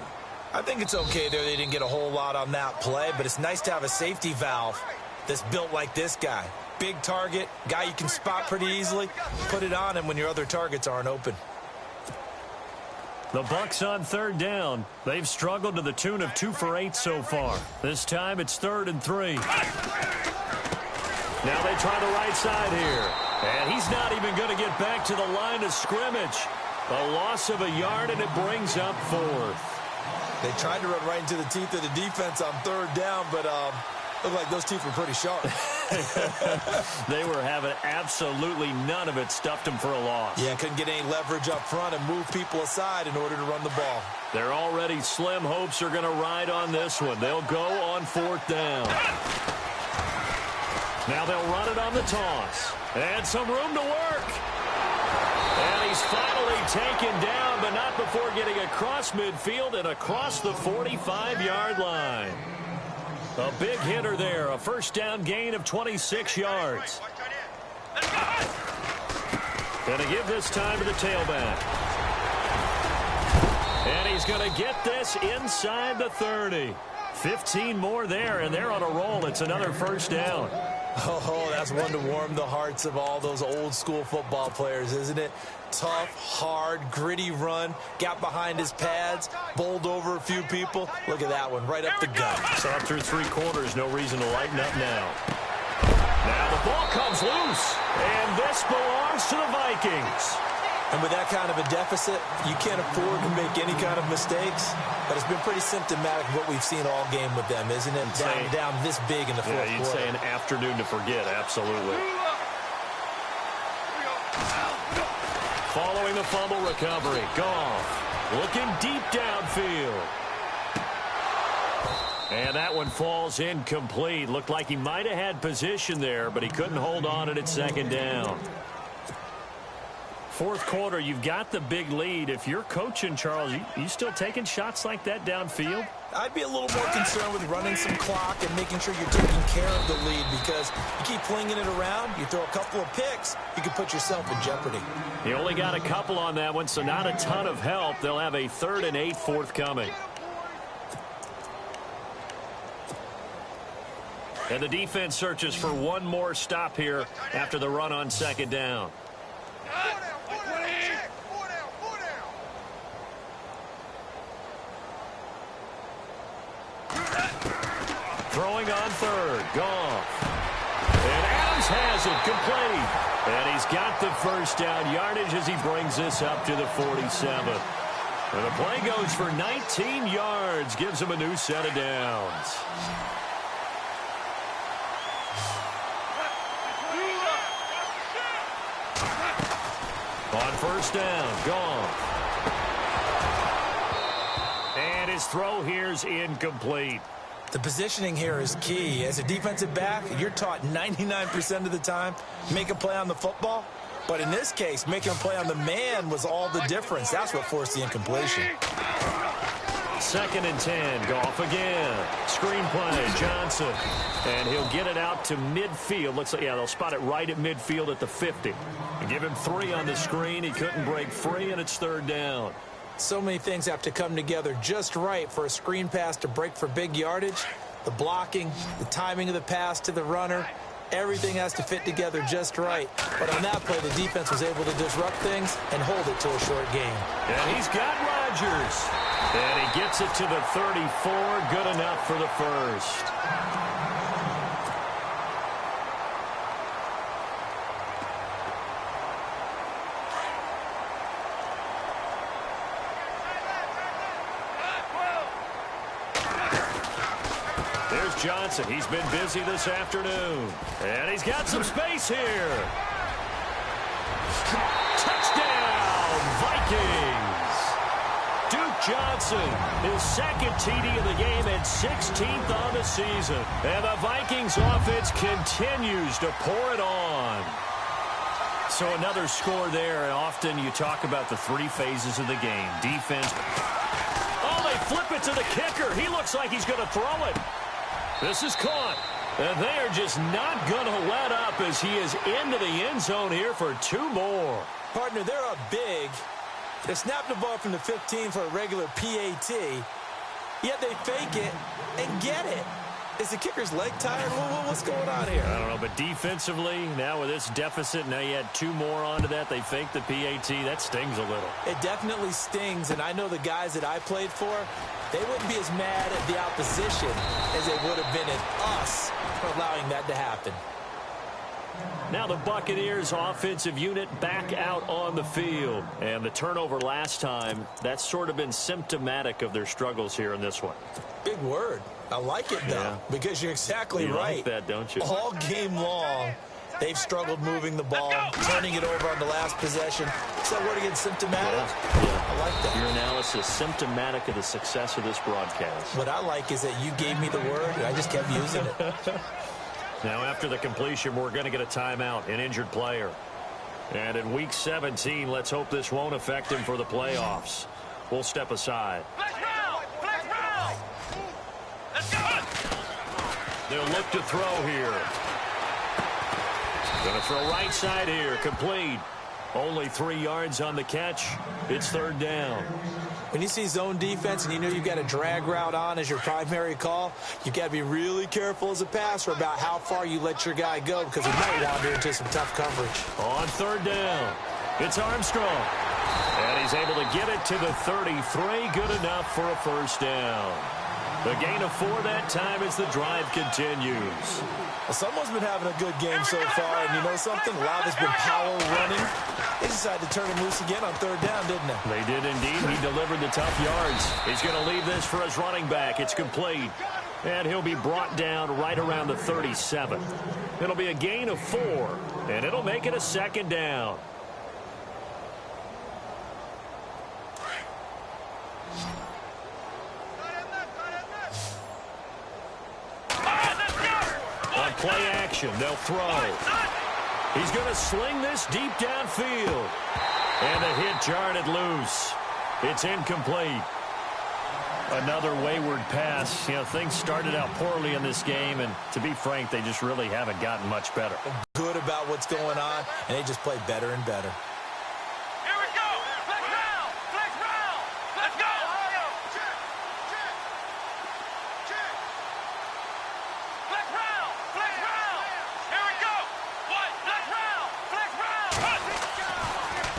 I think it's okay there. They didn't get a whole lot on that play, but it's nice to have a safety valve that's built like this guy. Big target, guy you can spot pretty easily. Put it on him when your other targets aren't open. The Bucs on 3rd down. They've struggled to the tune of 2 for 8 so far. This time it's 3rd and 3. Now they try the right side here. And he's not even going to get back to the line of scrimmage. A loss of a yard, and it brings up 4th. They tried to run right into the teeth of the defense on 3rd down, but looked like those teeth were pretty sharp. They were having absolutely none of it. Stuffed them for a loss. Yeah, couldn't get any leverage up front and move people aside in order to run the ball. Their already slim hopes are going to ride on this one. They'll go on 4th down. Now they'll run it on the toss. And some room to work. And he's finally taken down, but not before getting across midfield and across the 45-yard line. A big hitter there. A 1st down gain of 26 yards. Going to give this time to the tailback. And he's going to get this inside the 30. 15 more there, and they're on a roll. It's another 1st down. Oh, that's one to warm the hearts of all those old-school football players, isn't it? Tough, hard, gritty run. Got behind his pads, bowled over a few people. Look at that one, right up the gut. So after 3 quarters, no reason to lighten up now. Now the ball comes loose, and this belongs to the Vikings. And with that kind of a deficit, you can't afford to make any kind of mistakes. But it's been pretty symptomatic of what we've seen all game with them, isn't it? Down this big in the fourth quarter. Yeah, you'd say an afternoon to forget, absolutely. Following the fumble recovery, Goff looking deep downfield. And that one falls incomplete. Looked like he might have had position there, but he couldn't hold on at second down. Fourth quarter, you've got the big lead. If you're coaching, Charles, you still taking shots like that downfield? I'd be a little more concerned with running some clock and making sure you're taking care of the lead, because you keep flinging it around, you throw a couple of picks, you can put yourself in jeopardy. You only got a couple on that one, so not a ton of help. They'll have a 3rd and 8 forthcoming. And the defense searches for one more stop here after the run on second down. Throwing on 3rd, Goff. And Adams has it, complete. And he's got the first down yardage as he brings this up to the 47. And the play goes for 19 yards, gives him a new set of downs. On first down, Goff. And his throw here's incomplete. The positioning here is key. As a defensive back, you're taught 99% of the time, make a play on the football. But in this case, making a play on the man was all the difference. That's what forced the incompletion. 2nd and 10, Goff again. Screen play, Johnson. And he'll get it out to midfield. Looks like, yeah, they'll spot it right at midfield at the 50. And give him 3 on the screen. He couldn't break free, and it's 3rd down. So many things have to come together just right for a screen pass to break for big yardage. The blocking, the timing of the pass to the runner, everything has to fit together just right. But on that play, the defense was able to disrupt things and hold it to a short game. And he's got Rodgers. And he gets it to the 34. Good enough for the first. Johnson, he's been busy this afternoon. And he's got some space here. Touchdown, Vikings. Duke Johnson, his 2nd TD of the game and 16th on the season. And the Vikings offense continues to pour it on. So another score there, and often you talk about the 3 phases of the game. Defense. Oh, they flip it to the kicker. He looks like he's going to throw it. This is caught, and they are just not going to let up as he is into the end zone here for 2 more. Partner, they're up big. They snapped the ball from the 15 for a regular PAT, yet they fake it and get it. Is the kicker's leg tired? What's going on here? I don't know, but defensively, now with this deficit, now you add 2 more onto that. They fake the PAT. That stings a little. It definitely stings, and I know the guys that I played for, they wouldn't be as mad at the opposition as they would have been at us for allowing that to happen. Now the Buccaneers offensive unit back out on the field. And the turnover last time, that's sort of been symptomatic of their struggles here in this one. Big word. I like it, though, because you're exactly right. You like that, don't you? All game long, they've struggled moving the ball, turning it over on the last possession. Is that word again, symptomatic? Yeah. I like that. Your analysis, symptomatic of the success of this broadcast. What I like is that you gave me the word, and I just kept using it. Now, after the completion, we're going to get a timeout, an injured player. And in Week 17, let's hope this won't affect him for the playoffs. We'll step aside. They'll look to throw here. Going to throw right side here. Complete. Only 3 yards on the catch. It's 3rd down. When you see zone defense and you know you've got a drag route on as your primary call, you've got to be really careful as a passer about how far you let your guy go, because he might wander into some tough coverage. On 3rd down, it's Armstrong. And he's able to get it to the 33. Good enough for a first down. The gain of 4 that time as the drive continues. Well, someone's been having a good game so far, and you know something? A lot has been power running. They decided to turn him loose again on 3rd down, didn't they? They did indeed. He delivered the tough yards. He's going to leave this for his running back. It's complete. And he'll be brought down right around the 37. It'll be a gain of 4, and it'll make it a 2nd down. On play action, they'll throw. He's going to sling this deep downfield. And the hit jarred it loose. It's incomplete. Another wayward pass. You know, things started out poorly in this game, and to be frank, they just really haven't gotten much better. Good about what's going on, and they just play better and better. Here we go. Flex round. Flex round. Let's go. Check. Check. Check. Flex round. Flex round. Here we go. What? Flex round. Flex round.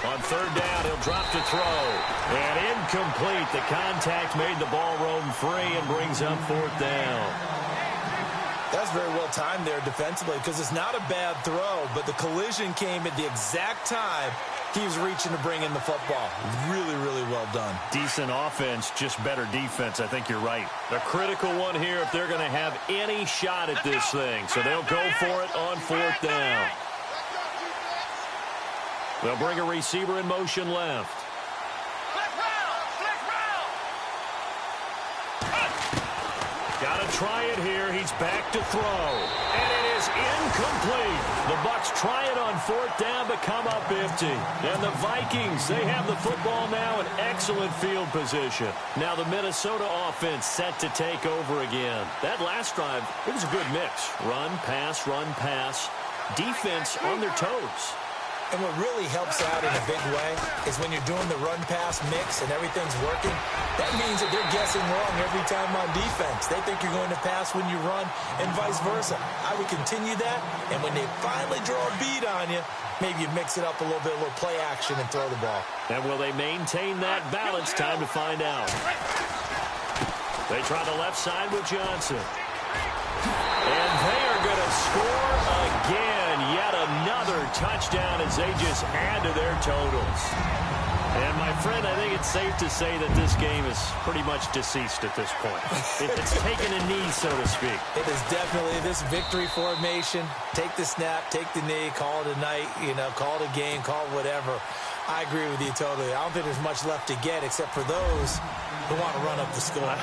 On 3rd down, he'll drop to throw. And incomplete. The contact made the ball roam free and brings up 4th down. That's very well timed there defensively because it's not a bad throw, but the collision came at the exact time he was reaching to bring in the football. Really, really well done. Decent offense, just better defense. I think you're right. The critical one here if they're going to have any shot at this thing. So they'll go for it on 4th down. They'll bring a receiver in motion left. Got to try it here. He's back to throw. And it is incomplete. The Bucs try it on 4th down, but come up empty. And the Vikings, they have the football now in excellent field position. Now the Minnesota offense set to take over again. That last drive, it was a good mix. Run, pass, defense on their toes. And what really helps out in a big way is when you're doing the run-pass mix and everything's working, that means that they're guessing wrong every time on defense. They think you're going to pass when you run and vice versa. I would continue that, and when they finally draw a bead on you, maybe you mix it up a little bit, a little play action and throw the ball. And will they maintain that balance? Time to find out. They try the left side with Johnson. And they are going to score again. Yet another touchdown as they just add to their totals. And, my friend, I think it's safe to say that this game is pretty much deceased at this point. It's taken a knee, so to speak. It is definitely this victory formation. Take the snap, take the knee, call it a night, call it a game, call it whatever. I agree with you totally. I don't think there's much left to get except for those who want to run up the score.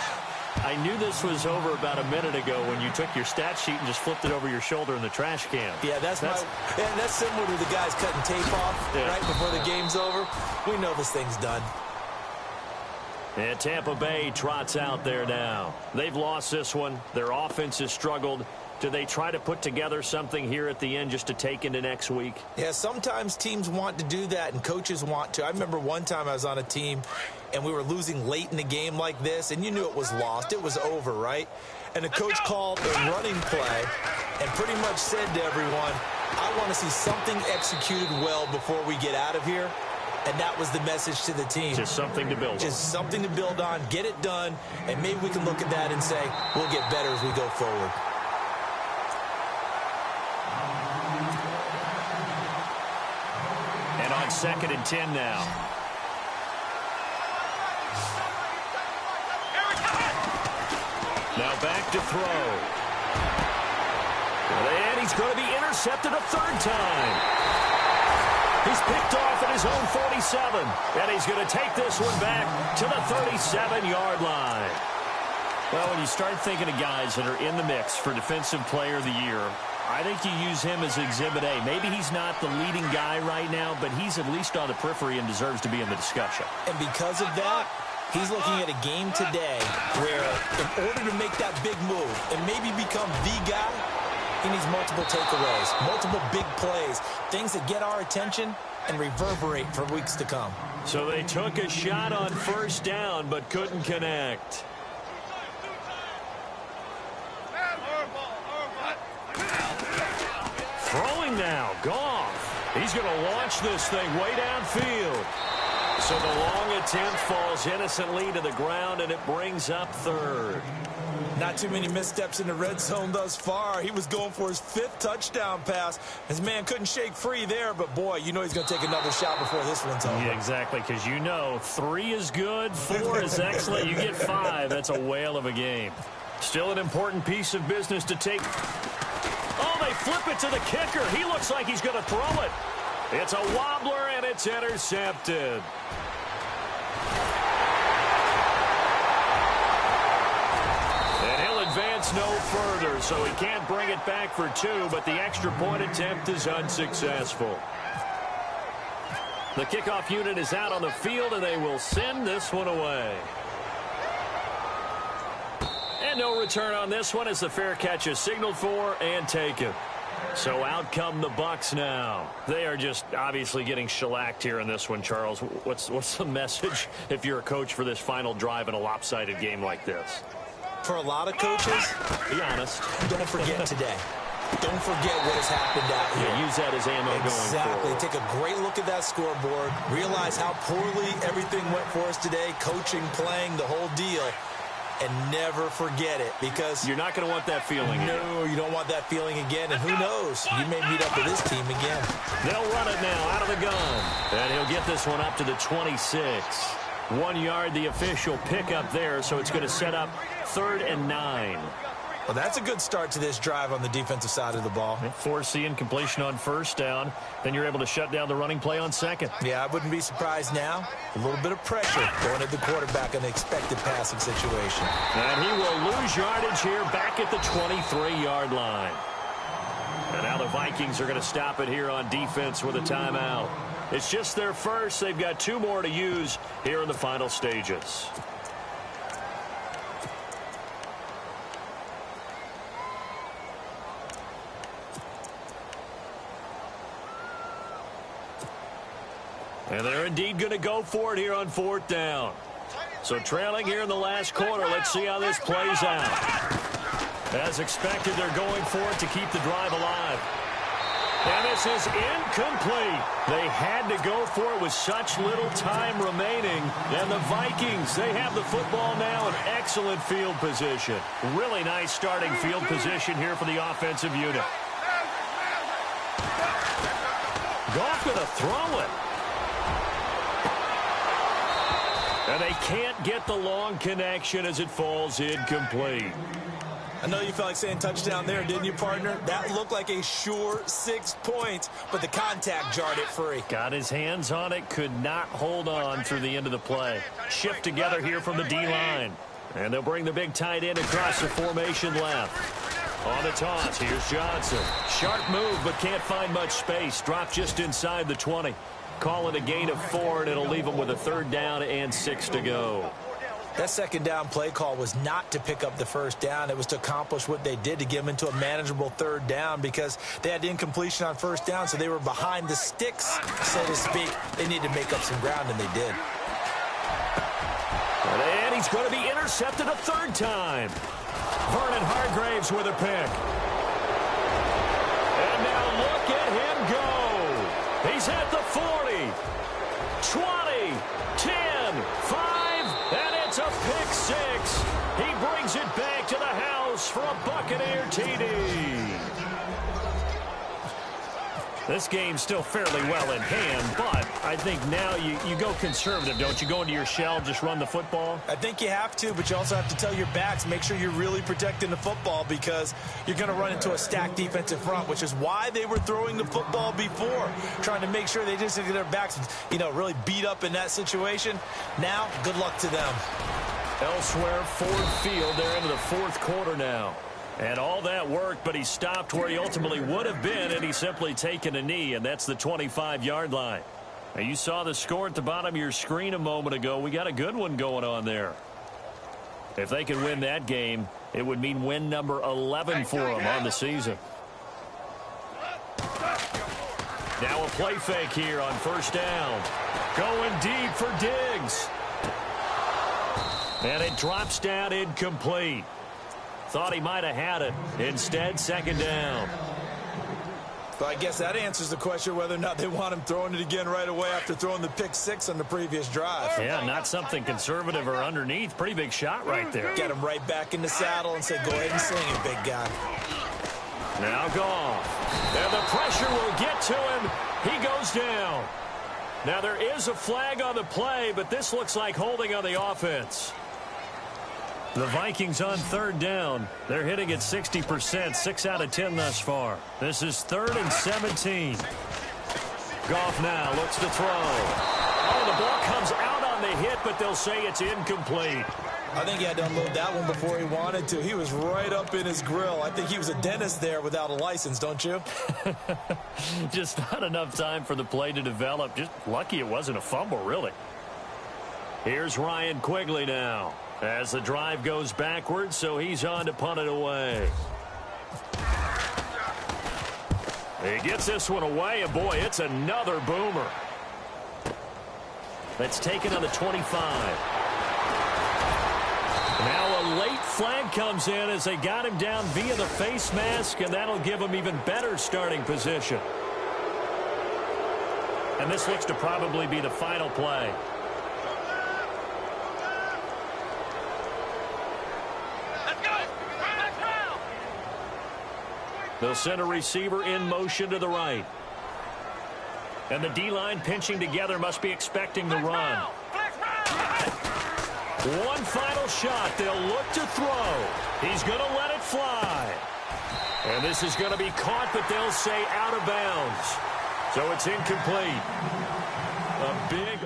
I knew this was over about a minute ago when you took your stat sheet and just flipped it over your shoulder in the trash can. Yeah, that's similar to the guys cutting tape off right before the game's over. We know this thing's done. And Tampa Bay trots out there now. They've lost this one. Their offense has struggled. Do they try to put together something here at the end just to take into next week? Yeah, sometimes teams want to do that and coaches want to. I remember one time I was on a team and we were losing late in the game like this, and you knew it was lost. It was over, right? And the coach called a running play and pretty much said to everyone, I want to see something executed well before we get out of here. And that was the message to the team. Just something to build on. Just something to build on, get it done, and maybe we can look at that and say, we'll get better as we go forward. And on 2nd and 10 now. Now back to throw. And he's going to be intercepted a 3rd time. He's picked off at his own 47. And he's going to take this one back to the 37-yard line. Well, when you start thinking of guys that are in the mix for Defensive Player of the Year, I think you use him as Exhibit A. Maybe he's not the leading guy right now, but he's at least on the periphery and deserves to be in the discussion. And because of that, he's looking at a game today where in order to make that big move and maybe become the guy, he needs multiple takeaways, multiple big plays, things that get our attention and reverberate for weeks to come. So they took a shot on 1st down but couldn't connect. Throwing now, Goff. He's going to launch this thing way downfield. So the long attempt falls innocently to the ground, and it brings up 3rd. Not too many missteps in the red zone thus far. He was going for his 5th touchdown pass. His man couldn't shake free there, but boy, you know he's going to take another shot before this one's over. Yeah, exactly, because you know 3 is good, 4 is excellent. You get 5. That's a whale of a game. Still an important piece of business to take. Oh, they flip it to the kicker. He looks like he's going to throw it. It's a wobbler, and it's intercepted. And he'll advance no further, so he can't bring it back for 2, but the extra point attempt is unsuccessful. The kickoff unit is out on the field, and they will send this one away. And no return on this one as the fair catch is signaled for and taken. So out come the Bucs now. They are just obviously getting shellacked here in this one, Charles. What's the message if you're a coach for this final drive in a lopsided game like this? For a lot of coaches, be honest. Don't forget today. Don't forget what has happened out here. Yeah, use that as ammo going forward. Exactly. Take a great look at that scoreboard. Realize how poorly everything went for us today. Coaching, playing, the whole deal. And never forget it, because you're not going to want that feeling again. No, you don't want that feeling again. And who knows? You may meet up with this team again. They'll run it now out of the gun. And he'll get this one up to the 26. 1 yard, the official pickup there, so it's going to set up 3rd and 9. Well, that's a good start to this drive on the defensive side of the ball. Force the incompletion on 1st down. Then you're able to shut down the running play on 2nd. Yeah, I wouldn't be surprised now. A little bit of pressure going at the quarterback in the expected passing situation. And he will lose yardage here back at the 23-yard line. And now the Vikings are going to stop it here on defense with a timeout. It's just their first. They've got 2 more to use here in the final stages. And they're indeed going to go for it here on 4th down. So trailing here in the last quarter. Let's see how this plays out. As expected, they're going for it to keep the drive alive. And this is incomplete. They had to go for it with such little time remaining. And the Vikings, they have the football now in excellent field position. Really nice starting field position here for the offensive unit. Goff going to throw it. And they can't get the long connection as it falls incomplete. I know you felt like saying touchdown there, didn't you, partner? That looked like a sure 6 points, but the contact jarred it free. Got his hands on it, could not hold on through the end of the play. Shift together here from the D-line. And they'll bring the big tight end across the formation left. On the toss, here's Johnson. Sharp move, but can't find much space. Dropped just inside the 20. Call it a gain of 4, and it'll leave them with a 3rd down and 6 to go. That 2nd down play call was not to pick up the 1st down. It was to accomplish what they did, to get them into a manageable 3rd down, because they had incompletion on 1st down, so they were behind the sticks, so to speak. They needed to make up some ground, and they did. And he's going to be intercepted a 3rd time. Vernon Hargraves with a pick. And now look at him go. He's at the 40, 20, 10, 5, and it's a pick 6. He brings it back to the house for a Buccaneer TD. This game's still fairly well in hand, but I think now you go conservative, don't you? Go into your shell, just run the football? I think you have to, but you also have to tell your backs, make sure you're really protecting the football, because you're going to run into a stacked defensive front, which is why they were throwing the football before, trying to make sure they just get their backs, really beat up in that situation. Now, good luck to them. Elsewhere, Ford Field, they're into the 4th quarter now. And all that worked, but he stopped where he ultimately would have been, and he's simply taken a knee, and that's the 25-yard line. Now, you saw the score at the bottom of your screen a moment ago. We got a good one going on there. If they can win that game, it would mean win number 11 for them on the season. Now a play fake here on 1st down. Going deep for Diggs. And it drops down incomplete. Thought he might have had it. Instead, 2nd down. Well, I guess that answers the question whether or not they want him throwing it again right away after throwing the pick 6 on the previous drive. Yeah, not something conservative or underneath. Pretty big shot right there. Get him right back in the saddle and say, go ahead and sling it, big guy. Now Goff. And the pressure will get to him. He goes down. Now there is a flag on the play, but this looks like holding on the offense. The Vikings on 3rd down. They're hitting at 60%, 6 out of 10 thus far. This is 3rd and 17. Goff now looks to throw. Oh, the ball comes out on the hit, but they'll say it's incomplete. I think he had to unload that one before he wanted to. He was right up in his grill. I think he was a dentist there without a license, don't you? Just not enough time for the play to develop. Just lucky it wasn't a fumble, really. Here's Ryan Quigley now as the drive goes backwards, so he's on to punt it away. He gets this one away, and boy, it's another boomer. That's taken on the 25. Now a late flag comes in as they got him down via the face mask, and that'll give him even better starting position. And this looks to probably be the final play. They'll send a receiver in motion to the right. And the D-line pinching together must be expecting the run. One final shot. They'll look to throw. He's going to let it fly. And this is going to be caught, but they'll say out of bounds. So it's incomplete. A big